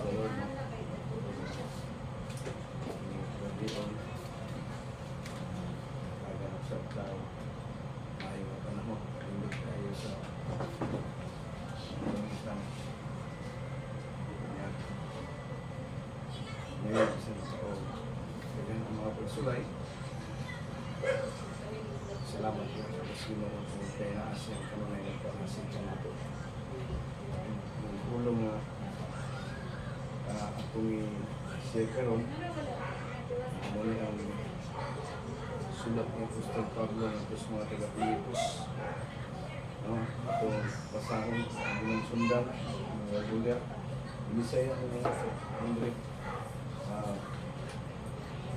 the Lord. Kaganap sa tao. Ayaw na panahon. Hindi tayo sa isang ngayon isang taon. Kaya ang mga pagsulay, salamat po sa Panginoon kung kaya naasya ang kanunay ng panasin ka nato. Ang ulong na akong i-share karon, muli ang sulat ni Apostol Pablo ng mga taga-Pilipos. Ito pasahon ang bilang sundan, mga regular. Binisaya ang mga Andre.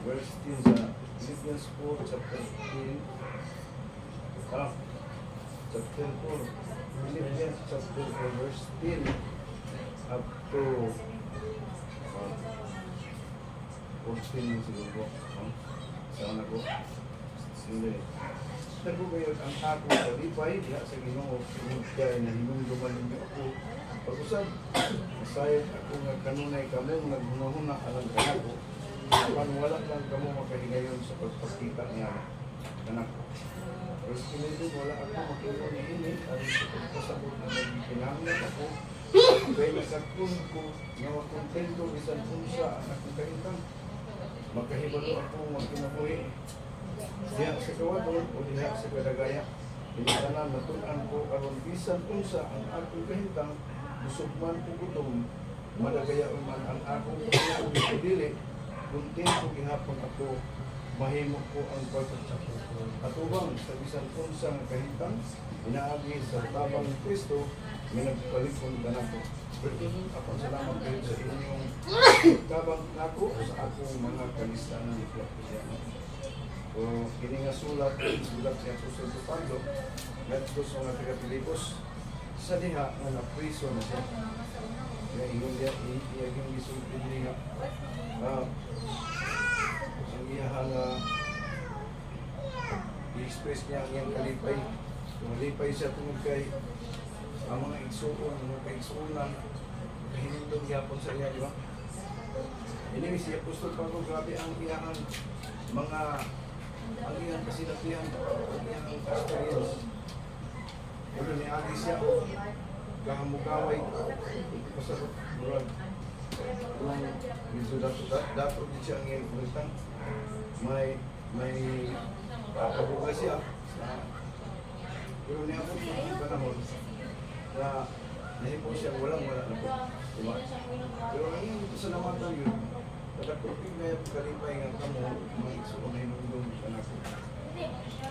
Verse 10 sa Philippians 4, chapter 10. Chapter 4. Philippians chapter 4, verse 10 up to 14 siguro. Sana ko. Hindi. Sabi ko kayo, ang ako kalipay, diha sa Ginoo, kaya na hinungduman ninyo ako. Pag-usap, masayad ako nga kanunay kamo, naghunahuna alang kanako. Kung wala lang kamo makahigayon sa pagpakita niya kanak. Pero kinito, wala ako makinon ni ini, at sa pagpasabot na nagpinanglan ako, kaya nasakun ko, na makontento, bisan punsa, ang akong kahintang. Magkahibalo ako, magkinabuhi. Diha sa kawadon o diha sa kadagaya, pinitanan natunan ko aron bisan unsa ang akong kahintang, busog man ko gutom, madagaya man ang akong dili, kuntin ko gihapon ako, mahimo ko ang pagkatsapo. At ubang sa bisan unsa nga kahintang, inaagi sa tabang ni Kristo, may nagpalikon ka na ko. Pero akong salamat kayo sa inyong tabang nako sa akong mga kalistanan ni Kristo. So, kini nga sulat ni Apostol Pablo, ngadto sa mga taga-Pilipos, sa diha nga na-priso na siya. Kaya ingon niya, iyaging gisulti niya ang iyahang i-express niya ang iyang kalipay. Malipay siya tungod kay ang mga igsuon, mga kaigsuonan, kahinindong yapon sa iya, di ba? Anyway, si Apostol Pablo, grabe ang iyahang mga ang iyang kasinatihan, ang iyang experience. Pero niagi siya, kahamukaway, pasabot, murag. Kung dato din siya ang iyang kulitang, may kabuka siya. Pero niya po ang panahon na nahipo siya, wala na po. Diba? Pero ang iyang pasalamatan yun, pagkakupig na yung kalipay nga kamo, mga igsuon na hinundong ka na po.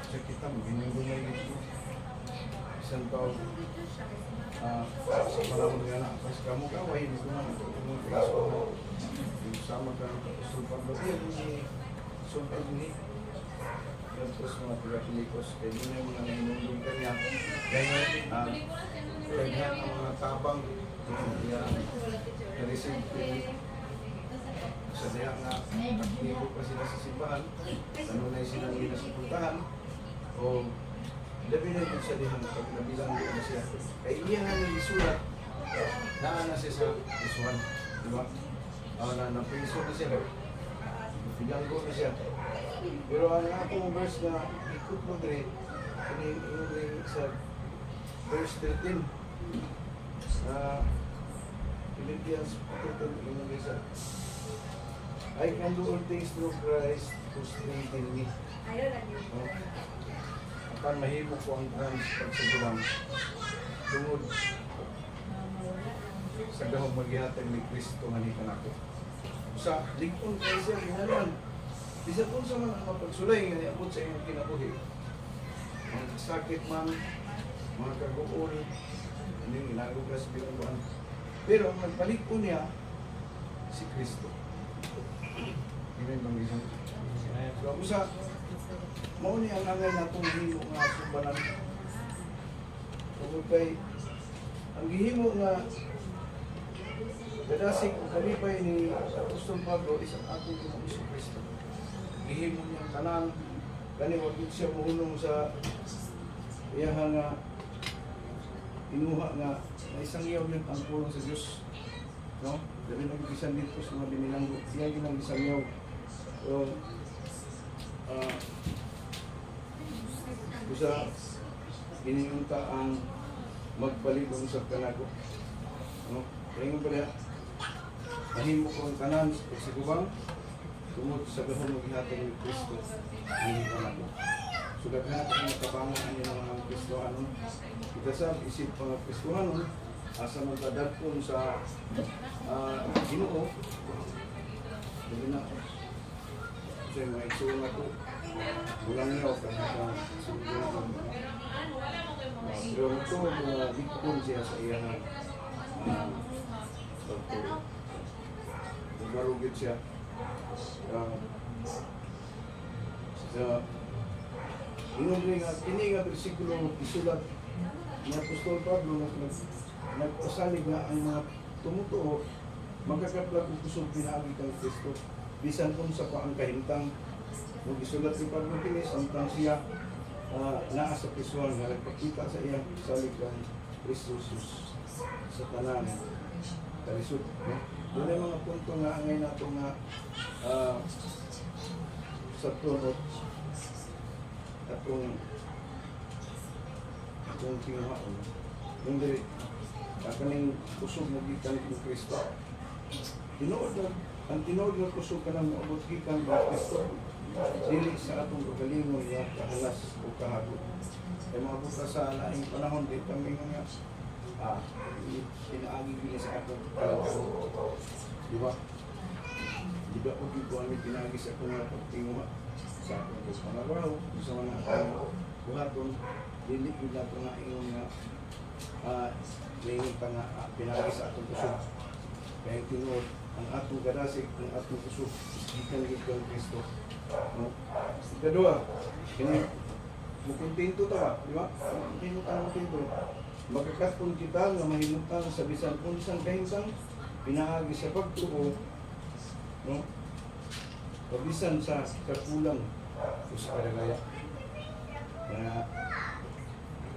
Sa kita mo, hinundong na yung isang taon. Sa panahon nga na, pas kamo kaway, hindi ko na yung igsuon mo. Yung sama ka ng Apostol Pablo, yan yung sumpag ni tapos mga taga-Pilipos, kaya yun yung mga nahinundong ka niya. Kaya ang mga tabang na-receive sa diya nga aktibo pa sila sa simbahan, kanunay silang ginasupuntahan, o labi na yung sa dihan pag nabilang doon na siya. Kaya iya nga nang isulat, na siya sa isuhan, di ba? Na-priso na siya, pinanggo na siya. Pero ang akong verse na ikot mo dre, ini sa verse 13, Philippians 4:13, ini sa I can do all things through Christ who strengthens me. Apan mahimo ko ang pagsagulang tungod sa gahong maghihatag ni Kristo nga nikan ako. Sa likon kayo siya, hinalan. Bisa po sa mga mapagsulay nga niabot sa inyong kinabuhi. Mga sakit man, mga kaguol, hindi inagog ka sa bilangguan. Pero ang nagpalit po niya, si Kristo. Amen bang isang. So ako sa mauni ang angay na itong himo nga sumbanan. Tungkol kay ang gihimo nga kadasig o kalipay ni Apostol Pablo isang atong Ginoong Kristo. Gihimo niyang tanan kani wag siya mohunong sa iyang nga inuha nga isang iyaw yun ang pulong sa Diyos. no? Dali nag-isan dito sa mga binilanggo. Siya ginang isang yaw. So, kusa giniyunta ang magpalibong sa kanago. No? Kaya nga pala, mahimo ko ang tanan sa kubang tumod sa gahong maghihatag ni Kristo ang kanago. So, daghan ang makabangan ang mga Kristohanon. Kita sa isip mga Kristohanon, asa man tadagpon sa Ginoo. Dili na so yung mga igsuon ako bulang niyo kaya siguro pero ito mga bigpon siya sa iyang doktor. Marugit siya sa ini nga bersikulo isulat ni Apostol Pablo nagpasalig nga ang mga tumutuo magkakaplag o kusog pinaagi kang Kristo bisan kung sa pa ang kahintang nung isulat ni Pablo kini samtang siya naa sa Kristo nga nagpakita sa iyang salig kang Kristo sa tanan kalisod no? Doon ay mga punto nga angay nato nga sa tunod atong kinuhaon yung diri kaning kusog mo gikan ni Kristo. Ang tinuod na kusog ka nang maabot gikan ni Kristo. Dili sa atong kagalingon nga kahalas o kahago. Kaya maabot ka sa laing panahon di kami nga pinaagi gini sa atong kalagaw. Di ba? Di ba kung ito ang pinagi sa atong pagtinguha sa atong panagaw, sa mga atong buhaton, dili yun nato nga ingon nga ngayon pa nga pinagi sa atong kusog. Kaya tinuod, ang atong gadasig, ang atong kusog, gikan gikan Kristo. No? Ikadua, mukuntinto ta ba? Di ba? Mukuntinto. Magkakatpon kita nga mahimutang sa bisan unsang kahintang pinaagi sa pagtuo, no? Pabisan sa kakulang o sa kalagaya. Kaya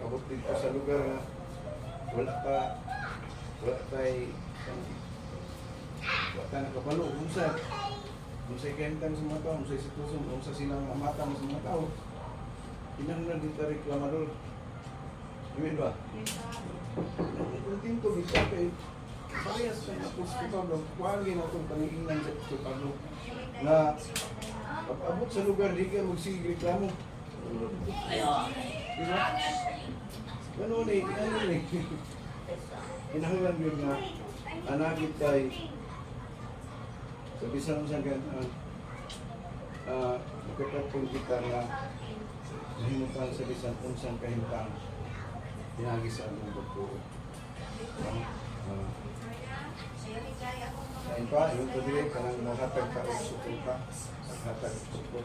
abot dito sa lugar na wala nakabalo kung sa'y kentang sa mga tao, kung sa'y sitwasyon, kung sa silang matang sa mga tao, pinanglan dito reklamador. Amen ba? Kung tinto, bigla kayo, parehas kayo na Apostol Pablo, kuhangin na itong pangiinan sa Apostol Pablo, na pag-abot sa lugar, di ka magsigig reklamo. Diba? Ganun eh. Kinahanglan yun nga, anagit tayo, sa bisan sa ganyan, magkakapon kita na nahimutan sa bisan unsang kahintang pinagi sa anong pagpuro. Kain pa, yung pagdilig ka nang mahatag ka o sukulta, hatag sukul.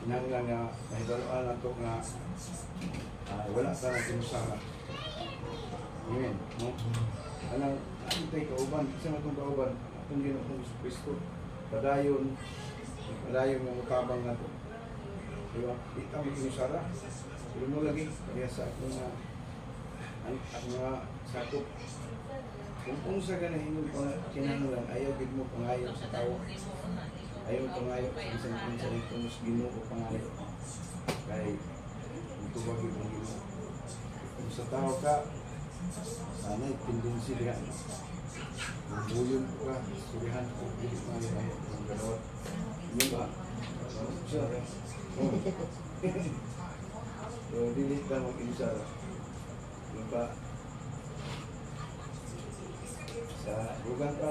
Kinahanglan nga, nahidaluan na ito nga wala ka na sinusama. Amen. No? Anong tayo kauban, isa na itong kauban, atong Ginoong Kristo, padayon ng utabang na ito. Diba? Kita mo sinusara. Pero mo lagi, kaya sa akong mga sakop. Kung sa ganahin mo kinahanglan, ayaw big mo pangayo sa tao. Ayaw pangayo sa isang pinsa nito mas Ginoo o pangayo. Kaya ito ba Ginoo? Kung sa tao ka, sana tendency diyan. Buyon ka, surihan ko, hindi maayo ang gano'n. Hindi ba? Sorry. So, dilit lang mag-inisara. Hindi ba? Sa lugar pa,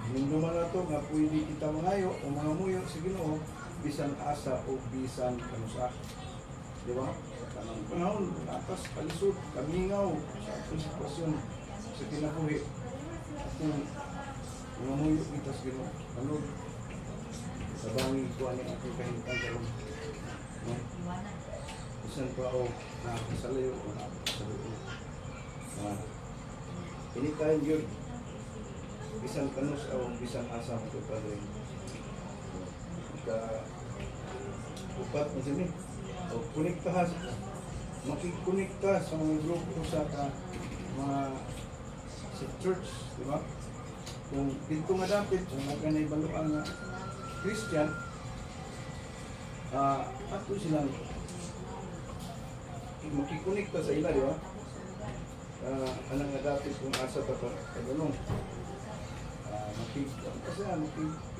hinduman na ito nga pwede kita mangayo o mga muyo sa Ginoo bisan asa o bisan kanusa. Di ba? Kanang panahon, atas, kalisod, kamingaw sa atong sitwasyon sa kinabuhi. Atong mga muyo kita sa Ginoo. Ano? Sa bangin ko ani atong kahintang karon. No? Bisan pa o nakasalayo o nakasalayo. Anytime yun, bisan kanus o bisan asa mo ito pa rin. Upat mo sini. O kunikta, makikonekta sa mga grupo sa mga church, di ba? Kung dito nga dapat, kung magkanay baluan nga Christian, ato silang makikonekta sa ila, di ba? Anong nga dapat kung asa pa kagalong.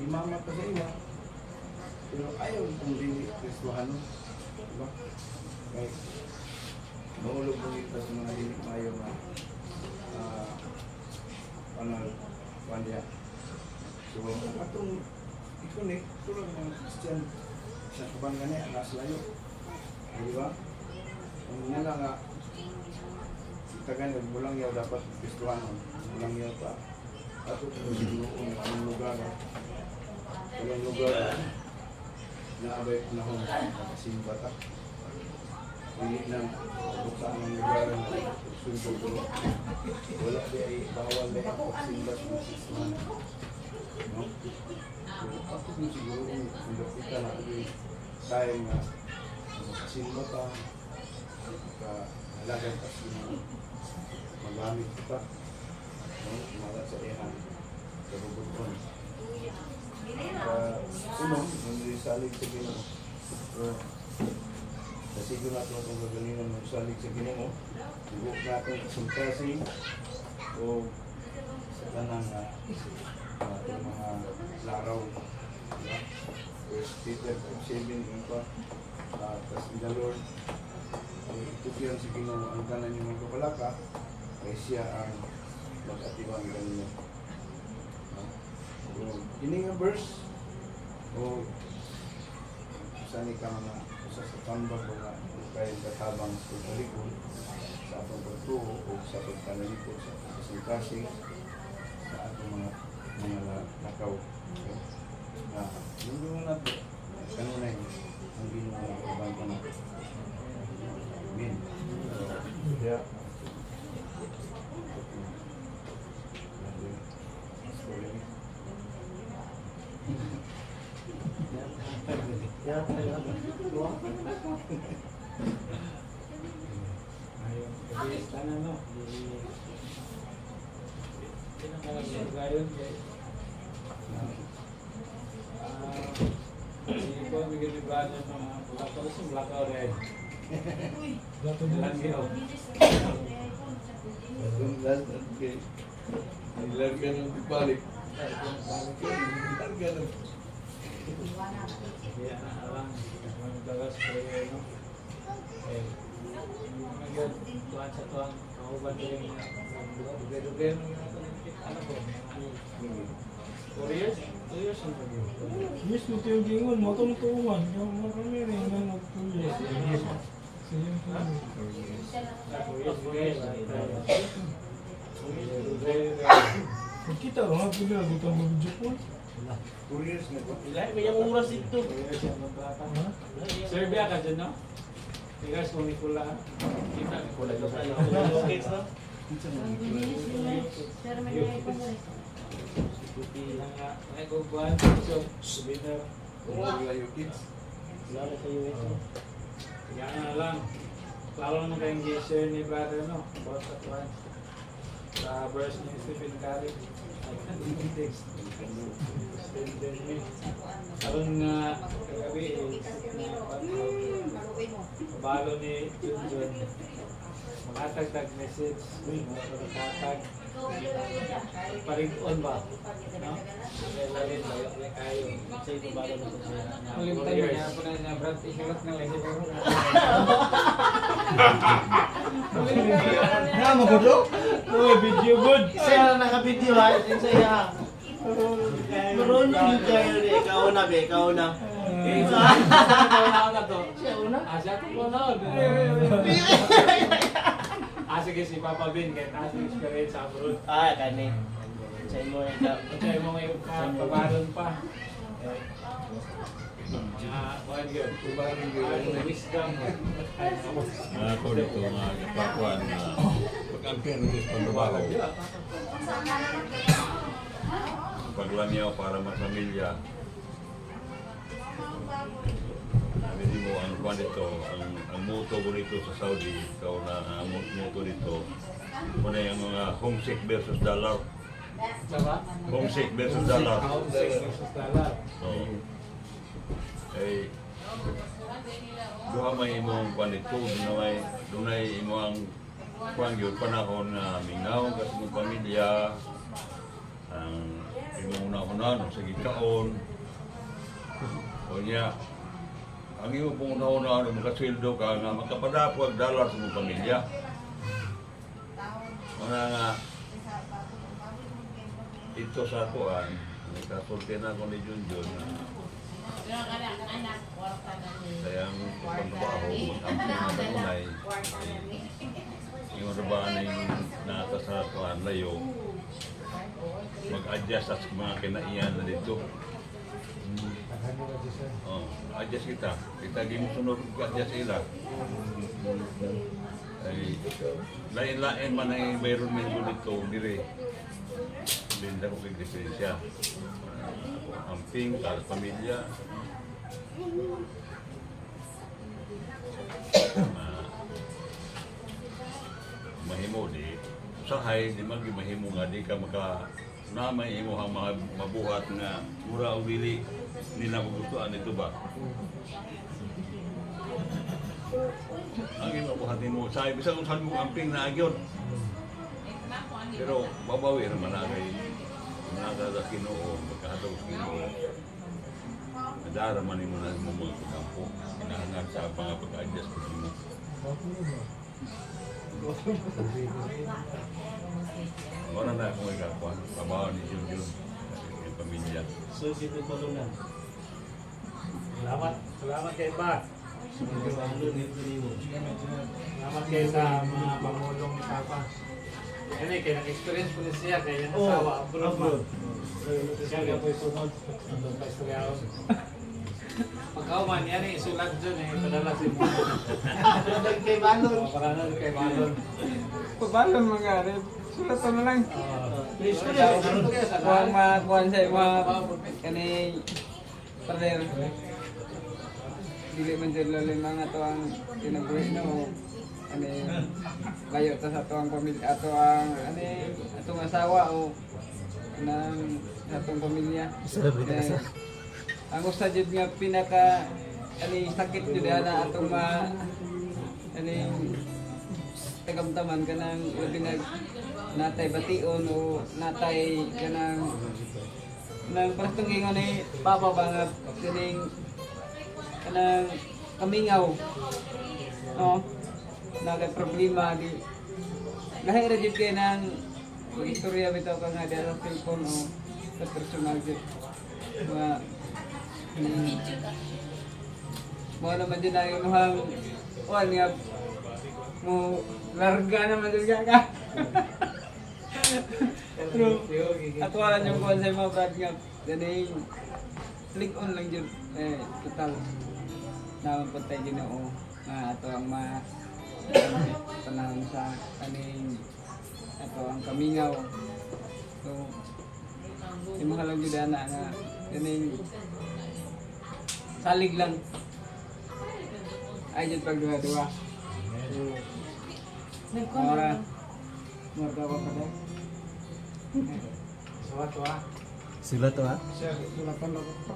Imama pa sa ila. Pero ayaw kung dili Kristohano. Diba? Kaya mahulog kong ito sa mga dili mayo na pandya. So, atong ikonik, tulad ng Christian sa kabangga niya, nasa layo. Diba? Ang nga nga, itagan, mulang yaw dapat Kristohano. Mulang yaw pa. Ato kung sinuon ang lugar. Walang lugar na abay panahon nakasimba ta. Hindi na buksan ang lugar na sundo. Wala di ay bawal di ay pagsimba sa sisman. No? So, ako kung siguro kung kita na ay tayo nga makasimba ta, makahalagan pa sila magamit kita. No? Mala sa ihan sa rubuton. Salig sa Ginoo. Kasi kung natin itong gagalingan ng salig sa Ginoo, ibuk natin sumpressing o sa kanang ating mga laraw. First Peter 7 yung pa, tas in the Lord, itugyan sa Ginoo ang kanan yung mga kapalaka, ay siya ang mag-atibang ganyan. Ini nga verse, o sani ka mga usa sa tambag o nga kayong katabang sa pagkalikod sa atong pagtuo o sa pagkanalikod sa kasing-kasing sa atong mga lakaw. Na nung nato, kanunay ang Ginoo nga kabang ka na. Amen. Yeah. Ayun, sana no. Pinakalayon kay hindi ko bigyan ni Brad ng mga blackout sa blackout red. Langyaw. Nilargan ng balik. Nilargan ng Kaya na alam, magdagas kayo, no? Eh, ngayon, tuwan sa tuwang, kauban ko yung dugay-dugay ng ano ko, 4 years? 2 years ang pag-iw. Yes, ito yung gingon, matulungan. Yung mga kami rin na nagtuloy. Sige po. 4 years, Kita rin, nga pwede na dito ang mag-video po. 2 years na po. May oras dito. Serbia ka dyan, no? Tigas mo ni Kula. Kita ni Kula. Kids na. Puti lang nga. Ay, kukuhan. So, subiner. Layo kids. Lalo sa US. Yan na lang. Lalo naman kayong share ni brother, no? About sa tuwan. Sa verse ni Stephen Curry. Text. Karon nga kagabi kabalo ni Junjun makatagtag message makatag paring-on ba no lalin ba kayo Sa ito bago na sa Ulimutan niya po na niya Brad ihirap ng lehi Nga, magulo? Uy, video good. Saya na naka-video ha. Saya. Meron yung kayo ni ikaw na be, ikaw na. na to Siya una. siya ko na sige si Papa Ben kahit nasa experience sa abroad Kani. Sa imo ikaw. Kaya mo ngayon pabalon pa. Kuhan yun. Wisdom. Ako dito mga kapakuan na pag-ampyan ng pagbabaho. Paglanyaw para mas pamilya. Pwede mo ang kuwan dito, ang moto ko dito sa Saudi, ikaw na ang moto dito, muna yung mga homesick versus dollar. Diba? Homesick versus dollar. Versus dollar. So, ay, duha may imong kuwan dito, dunay imong kuwan yun, panahon na mingaw, kasi mong pamilya, ang imong una-una, sa gikaon. O niya, ang iyong pong una-una, makasweldo ka nga, makapadapag dollar sa mong pamilya. Mga nga, ito sa kuan, nagkasulti na ako ni Junjun na sayang pagbabaho, mag-amping na kanunay. Yung rabaan na yung nata sa kuan, layo, mag-adjust sa mga kinaiyan na dito. Oh, adjust kita. Kita di mo sunod adjust sila. Ay, lain-lain man ang environment ko dito, dire. Binda ko kay diferensya. Amping, para pamilya. Mahimo di. Usahay, di mahimo nga, di ka maka na may imo ang mga mabuhat nga mura o dili nila gustuhan ito ba? Ang imo buhatin mo sa bisa kung saan mo amping na agyon. Pero babawi naman na kay nagada Ginoo, magkahadlok sa Ginoo. Nadara man mo na mo mga pagkampo. Kinahanglan sa mga pag-adjust ko mo. Wala na akong ikapuan, trabaho ni Junjun, yung pamilya. So, sino pa lang na? Salamat kay Bat. Salamat kayo sa mga pamulong ni Papa. Yan eh, kaya nag-experience po siya, kaya yung asawa abroad. Siya kaya po isunod, nandun pa istoryaon. Pagkauman, yan eh, sulat dyan eh, padala si mo. Kay Balon. Para na kay Balon. Pabalon mga rep. Sulat na lang. Kuha Kuang makuan sa mga kani pader. Dili man jud lalim mga to ang kinabuhi no. Ani layo ta sa tuang pamilya ato ang atong asawa o nang atong pamilya. Ang usa jud nga pinaka sakit jud ana atong tagamtaman kanang labi natay bation o natay kanang parang ingon ni Papa ba nga kining kanang kamingaw no nagay problema di lahi ra jud kay nang istorya bitaw ka nga dala sa cellphone o sa personal jud mga mo naman din ang inuhang kuan nga mo larga naman dyan ka. Pero ato lang yung kuhan sa mga brad nga. Ganing click on lang dyan. Total. Naman po tayo Ginoo. Ato ang panahon sa kaning ato ang kamingaw. So, yung mga lang dyan na nga. Ganing salig lang. Ay dyan pag duwa-duwa. Ahora, marka apa pada? Sila to ha? Sulatan lang ko.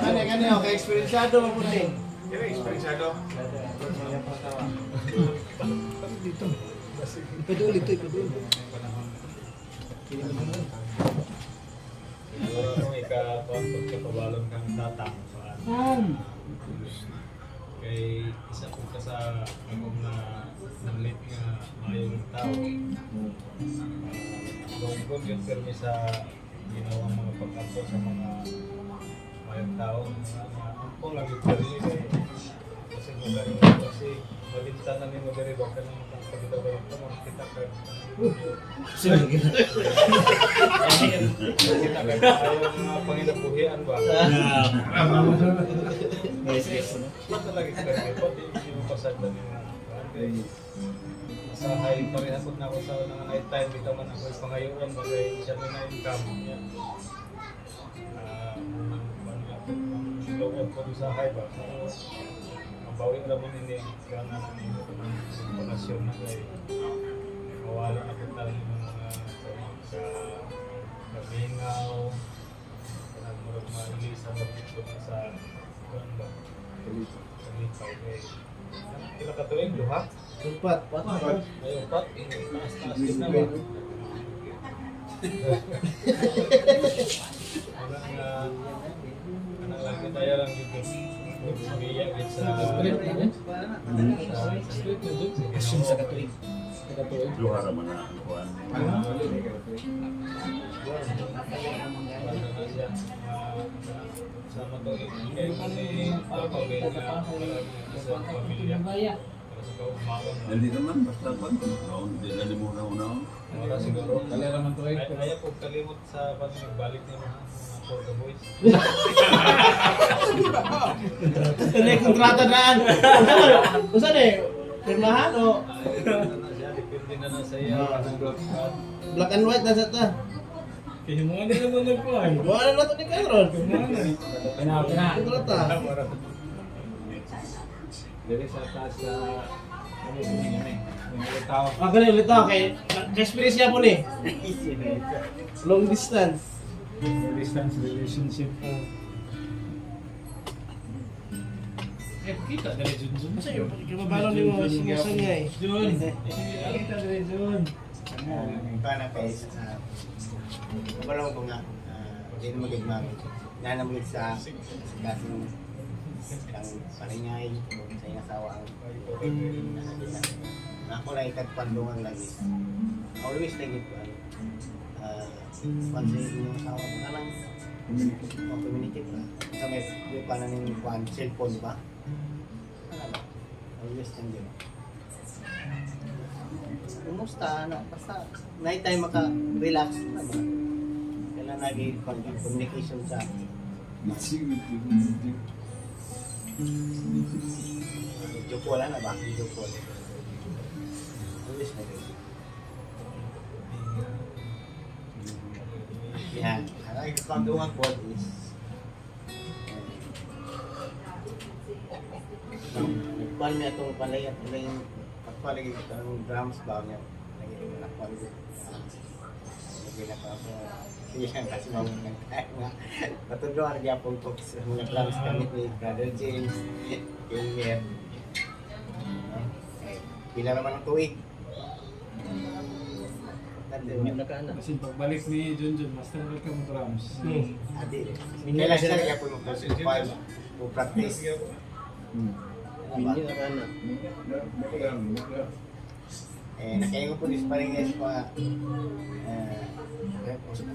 Kani okay experienceado mo puti. Dito. Ipaduli to, ipaduli. Siguro kung ikapabalon kang tatang saan. Kay isa po ka sa agom na nalit nga mayong tao. Gawag yung permi sa ginawang mga pagkampo sa mga mayong tao. Ang lang yung permi kasi magaling kasi malintanan ni Magari baka nang pagkakagawin ko makikita ka. Sige. Kita ka ayaw mga panginabuhian ba? Yes. Basta lagi ka rin. Pati yung pasagdan yung bagay. Masahay parehas na ako sa night time. Bitaw man ako yung pangayuan. Bagay siya na income niya. loob ko sa high ba. Mabawi na mo nini kana ng relasyon na kay mawala na po tayo ng mga sa kamingaw kanang murag maalis ang dito sa kuan ba sa lipay kay pila ka tuig duha Sulpat. ayo pat taas din na ba Anak lagi tayo lang dito. Biyak din sa Asin sa katuig. Luha raman na ang kuan. Sama to kay Papa Ben sa pamilya. Para sa kaumawan. Hindi naman basta kuan. Hindi na mo na una. Wala siguro. Kalera man to ay kaya po kalimot sa pagbalik ni mga for the boys. Ano yung kontrata daan? Usa na pirmahan o Depende na na sa iya. black and white na sa ta? Kaya mo na naman nagkuhan. Wala na to ni Cameron. Kontrata. Dari sa taas sa kami tao. Ah, ganun ulit ako kay experience niya po ni. Long distance. Distance relationship. Kita dari Junjun. Masa yung kababalo ni mo sumusangay. Jun. Kita dari Jun. Kana kay kabalo ko nga hindi na magigmang nanamit sa kasing ang paringay sa iyang asawa ang ako lang ikagpandungan lagi always lagi ko pansin yung asawa ko na lang communicate ba sa may yung pananin yung cellphone ba always lang yun kumusta ano basta night time maka-relax naman kailan naging communication sa video call na ba? Video call. Always na yun. Yan. Ang pagkakandungan po is nagpal niya itong palay at yung pagpaligid ng drums ba niya. Nagpal niya. Nagpal niya. Yan kasi mga kaya nga. Patudroan niya pong sa mga drums kami ni Brother James, Gilmer. Pila naman ang tuig. Kasi pagbalik ni Junjun, master ka mo drums. Adi. Kailan sila niya po yung practice. Nakaya ko po dis pa rin guys pa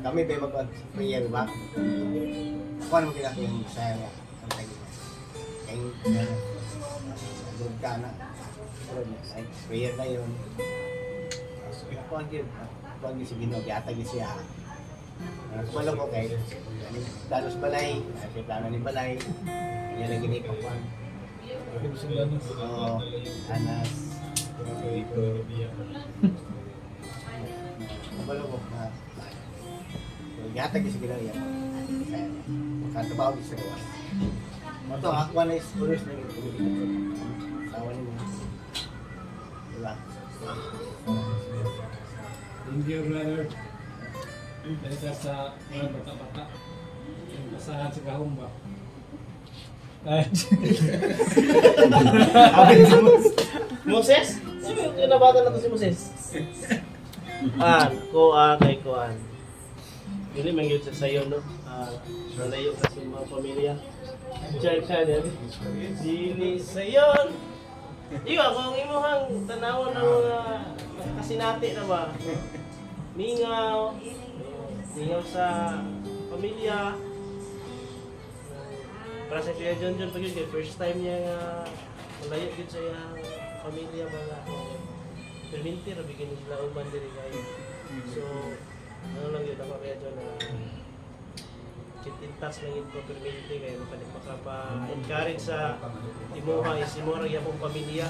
kami ba mag-prayer ba? Ako naman kinako yung saya niya. Ang tagi niya. Kaya doon ka na. Prayer na yun. Ako ang yun. Ako ang yun si Binog. Yatag yun siya. Kumalo ko kay Danos Balay. Si plano ni Balay. Yan ang ginipakwan. Oo. Anas. Kumalo ko na yatag yung si Binog yan. Magkatabaw din sa gawas. Ito, ako na is first na ginipakwan. Tawa ni mo. Diba? Thank you, brother. Dahil ka sa mga bata-bata. Yung kasahan sa kahong ba? Moses? Sabi yung kinabata na to si Moses. Kay Kuan. Dili man gyud sa sayo no. Malayo kasi mga pamilya. Diyan ka din. Dili sayon. Iwa kung imuhang tanawon ng mga kasinati na ba? Mingaw. Mingaw sa pamilya. Para sa Kuya Junjun pag yun, first time niya nga malayo yun sa iyang pamilya mga perminti na bigyan sila uban din kayo. So, ano lang yun ako Kuya Jun na kitintas lang yun po perminti kayo makapa-encourage sa imuha is imuha rin akong pamilya.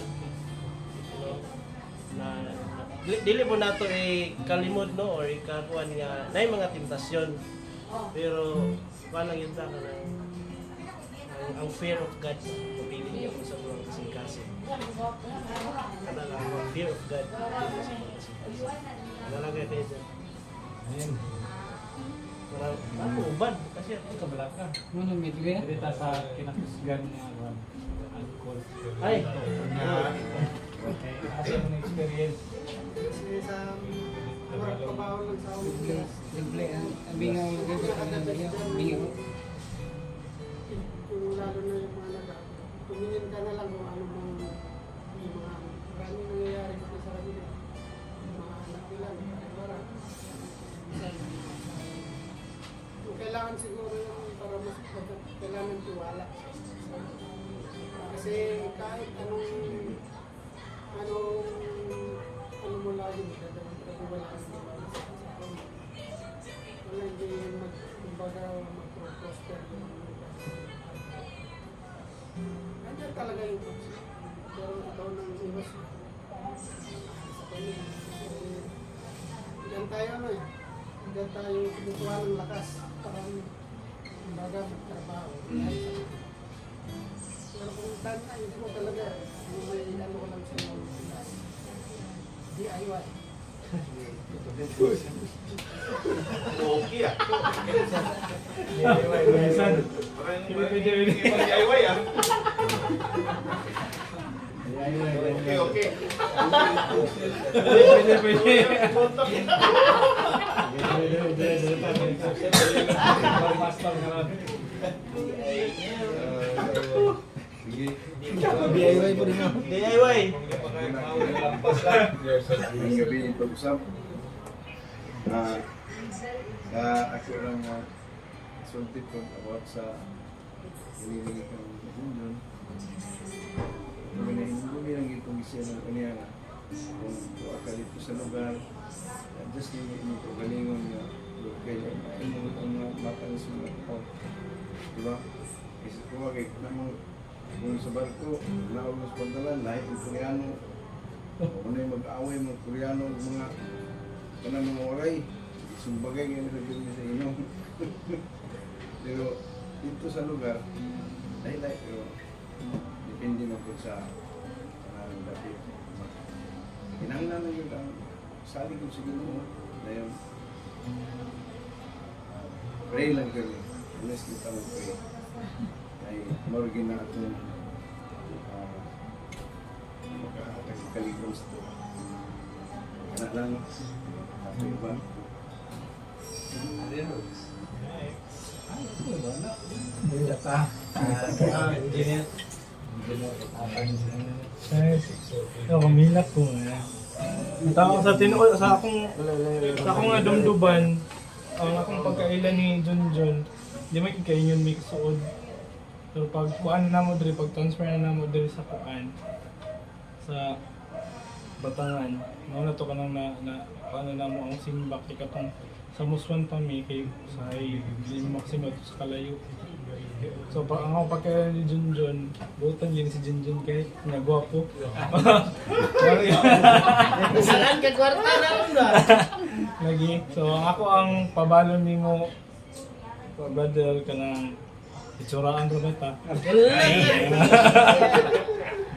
Na dili mo nato kalimod no or ikakuan nga na mga tentasyon pero paano yun ta ka ang fear of God pumili niya kung sa mga kasing-kasing. Kada lang ang fear of God pumili sa mga kasing-kasing. Nalagay kayo dyan. Ayun. Ako, uban. Kasi Ito kabala ka. Ano may duya? Dito sa kinakusgan niya alcohol. ay, Asa mo na experience? Kasi sa mga trabaho lang sa amin. Libre ang bingaw ng gabi ka na bingaw. Bingaw. Kung lalo na yung mga tumingin ka na lang kung ano bang yung mga maraming nangyayari dito sa kanila. Yung mga anak nila, parang kailangan siguro yung para mas kailangan tiwala. Kasi kahit anong ano mo lagi magdadala sa wala hindi kumbaga mag-prosper. Nandiyan talaga yung pero ikaw nang iwas sa kanila. Diyan tayo diyan tayo kumukuha ng lakas para kumbaga magtrabaho. Pero kung tanay mo talaga, may ano ko lang sa'yo, DIY. Okay ah. Minsan. DIY ah. Okay, okay. Pwede. Pastor ka lang. DIY po rin DIY. Ngayong gabi yung pag-usap. Ako lang sultit ko about sa hinihingi kong Junjun. Hindi lang itong isya ng kanya na kung tuwa ka dito sa lugar, just hindi mo galingon nga kaya ang matang sa mga tao. Diba? Kasi kumagay namang kung sa barko, naulong sa pagdalan, lahat ng Koreano, kung na yung mag-away mga Koreano, mga kanang mga waray, sumbagay nga nilagay sa inyo. Pero dito sa lugar, dahil pero depende na po sa kanang dati. Hinanglan na yun ang sabi ko sa Ginoo na yun. Pray lang kami. Honestly ka mag-pray. Ay marugin na itong makakalikom sa ito. Anak lang, ako iba. Engineer. Kamilak ko nga. Tao sa akong dumduban, ang akong pagkailan ni Junjun, di may kikainyon may kasuod. Pero pag kuan na mo diri, pag transfer na mo diri sa kuan sa Batangan, mao na to kanang na paano na mo ang simbak kay katong sa Muswan pa mi kay sa Maximo to sa Kalayo. So pa ang ako pagkailan ni Junjun, butan yun si Junjun kay nagwapo. Saan ka kwarta na onda? Lagi. So ako ang pabalo nimo brother kanang itsuraan ra ba ta?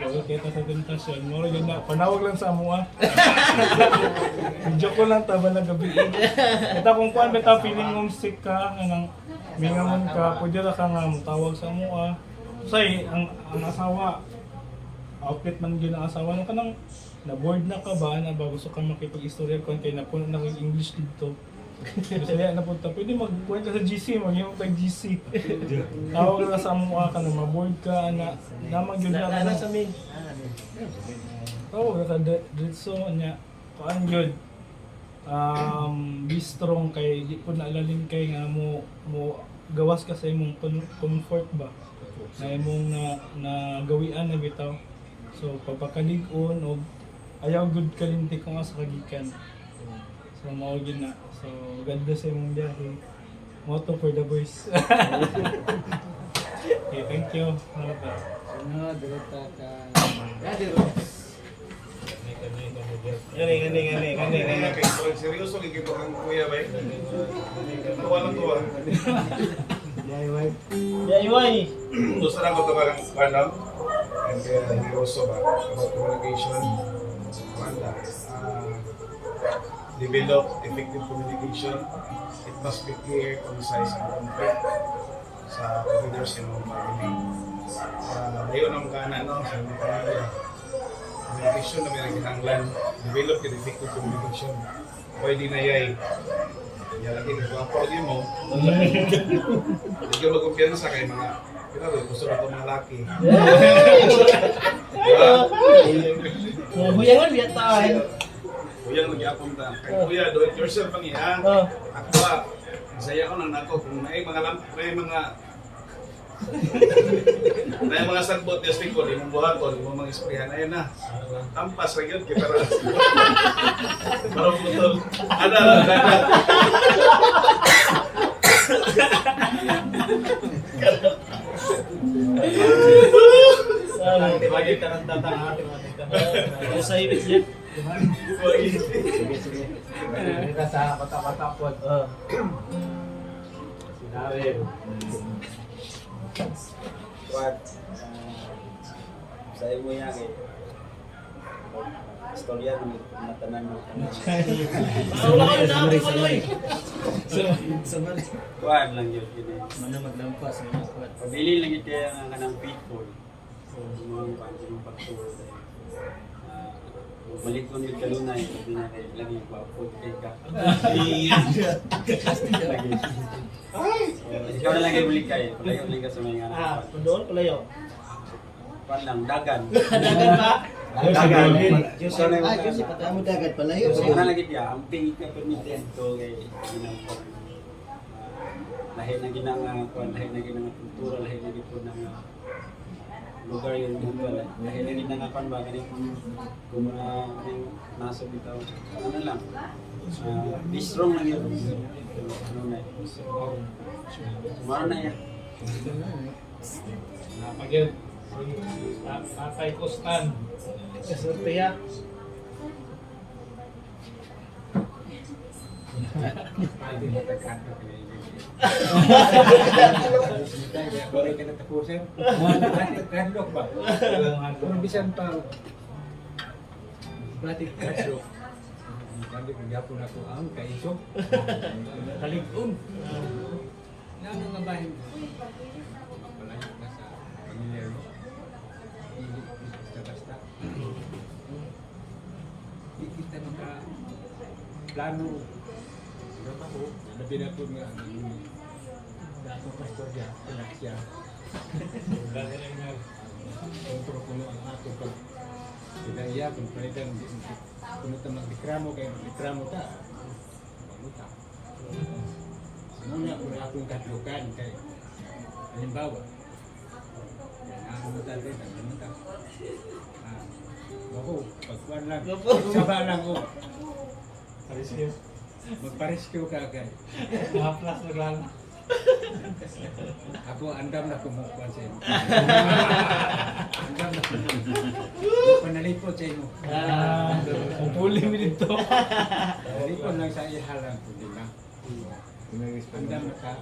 Bawal kita sa tentasyon. Moro yun na. Panawag lang sa amuha. Joke ko lang taba na gabi. Ito kung kuan beta feeling homesick ka, anang mingamon ka, pwede ra ka nga mutawag sa amuha. Say, ang asawa, outfit man yun ang asawa. Ano ka nang na-board na ka ba? Na ba gusto ka makipag-istorya ko kay napuno na ng English dito? Gusto niya napunta, pwede mag-point ka sa GC, mag-iwan ka GC. Tawag na sa amuha ka na ma-board ka, na namang yun na ka na. Sa main. Tawag na ka dito niya. Paan yun? Be strong kay di ko naalalin kay nga mo gawas ka sa imong comfort ba na imong na gawian na bitaw. So pagpakalig-on og ayaw good kalinti ko nga sa kagikan. So mao gyud na. So ganda sa imong biyahe. Motto for the boys. Okay, thank you. Sunod, direta ka. Gani. Seryoso, gigit ko kang kuya ba? Tuwa lang tuwa. DIY. Gusto lang ko ito parang alam. And kaya also ba, about communication. Wala. Develop effective communication. It must be clear, concise, and complete sa leaders in mga family. Ayun ang kana no, sa mga pamilya. Communication na may kinahanglan. Develop yung effective communication. Pwede na yay. Yan lagi nagwapo din mo. Hindi ka magkumpiyansa kay mga kita ba, gusto na itong mga laki. Diba? Huyangan biya tayo. Kuya, mag-iapon ta. Kay kuya, do it yourself ang iya. Oh. Ako ba, masaya ko nang nako. Kung may mga sagbot na stick ko, di mong buhaton, di mong mga isprihan, ayun na. Tampas lang yun, kaya parang putol. Ada. Lagi tanang tatang ating Ako sa ibig niya. Sige, sige. Kita sa kata-kata po. Sinabi. What? Sa imo yan eh. Istorya ng matanan mo. Wala ka na ako maloy. Kuan lang yun. Mana maglampas sa mga kwat. Pabili lang yun kaya nga ng people. Yung pagturo. Balik ko yung kalunay. Hindi na kayo lagi wapot kay ka. Ikaw na lang kayo balik kayo. Palayo ka sa mga anak. Doon palayo. Kuan lang, dagan. Dagan ba? Dagan. Kamu dagat pala yun. So, ano lagi diya, ang ping ka permiten to kay ginang lahi na ginang kuan, lahi na ginang kultura, lahi na gid ng lugar yung mundo, lahi na ginang kuan ba kani kung mga nasa bitaw. Ano lang. Be strong lang yun. Ano na. Mara na yan. Napagyan. Tatay Kustan. Kaserte ya. Pwede mo tagkanta ka na Balik ka na tapusin. Kadlok ba? Kung bisan pa. Batik kadlok. Kandi pagyapon ako ang kaisok. Kalig-on. Namo nga bahin. Palayo ka sa pamilya mo. Hindi basta-basta. Di kita maka plano. Ano pa ko? Labi na po nga. Dato pastor niya. Anak siya. Lagi na nga. Kontro kuno ang ato pag pinaiya kung pwedeng kuno ta magdikramo kay magdikramo ta. Mamuta. Muna kung akong katlukan kay halimbawa. Ako rin ang mamuta. Ako, pagkuhan lang. Saba lang ko. Parisyo. Magparisyo ka agad. Mahaplas na lang. Ako andam na kumukuha sa inyo. Andam na kumukuha. Panalipot sa inyo. Pupuli mo dito. Panalipot lang sa ihalang ko, di ba? Andam na ka.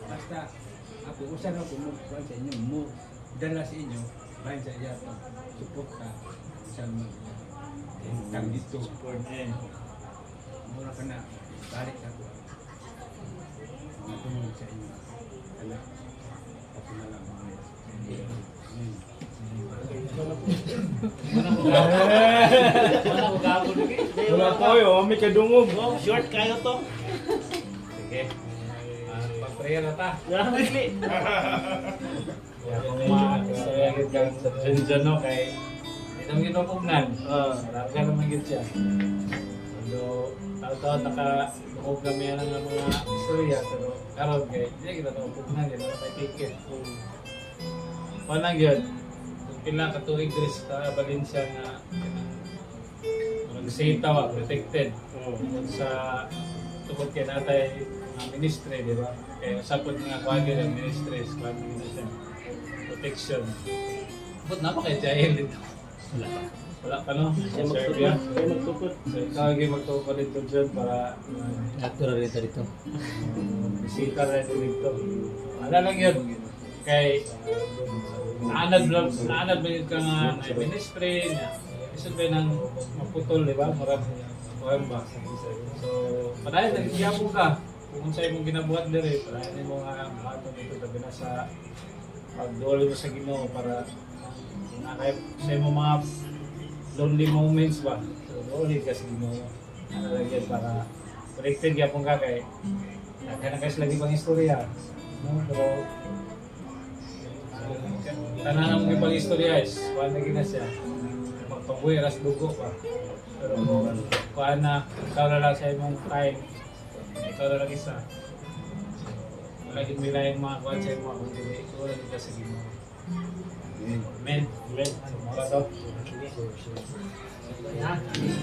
Basta ako usan na kumukuha sa inyo. Mo dala sa inyo. Bahin sa iya pag support ka. Usan mo. Tang dito. Mura ka na. Balik ako. Matulog sa inyo. Anak. Ako na lang. Mana ko gago lagi. Wala ko yo, may kadungog. Short kayo to. Sige. Pag-prayer na ta. Dali. Kaya kung masayagit kang sa dyan no, kay itong ginukugnan. Maraka naman yun siya. Pero taon-taon naka-ukog kami ng mga istorya. Pero karoon kay, hindi kita nakukugnan yun. Nakapay-ticket. Wanang yun. Kung pila katuig diri sa Valencia nga mag-sita wa, protected. Sa tungkol kay natay ministry, di ba? Kaya sapot nga kuwagi ng ministry, kuwagi na siya. Protection. Ba't na pa kay Jael dito? Wala pa. Wala pa no? Kaya Serbia. magtukod. So ikaw yung magtuko dito dyan para Actor rin dito. bisita na dito. Ano lang yun? Kay naanad mo yun ka nga na ministry na isod ba ng maputol, di ba? Marami ba? So, padayon, nagsiyapo ka. Kung sa'yo mong ginabuhat diri, padayon mo nga mato dito tabi na sa pagduli mo sa Ginoo para sa mo mga lonely moments ba? So, duli ka sa Ginoo. Ano lang yan para connected yapon ka kay nagkanakas lagi pang istorya. No? Pero tanan ang ibang istorya is kuhaan na gina siya. Magpabuhay, ras dugo pa. Pero kuhaan na, ikaw na lang sa imong time. Ikaw na lang isa. Wala yung nila yung mga kuhaan sa imong kung hindi. Ikaw lang kita sa Ginoo. Amen. Amen. Ano ba ito?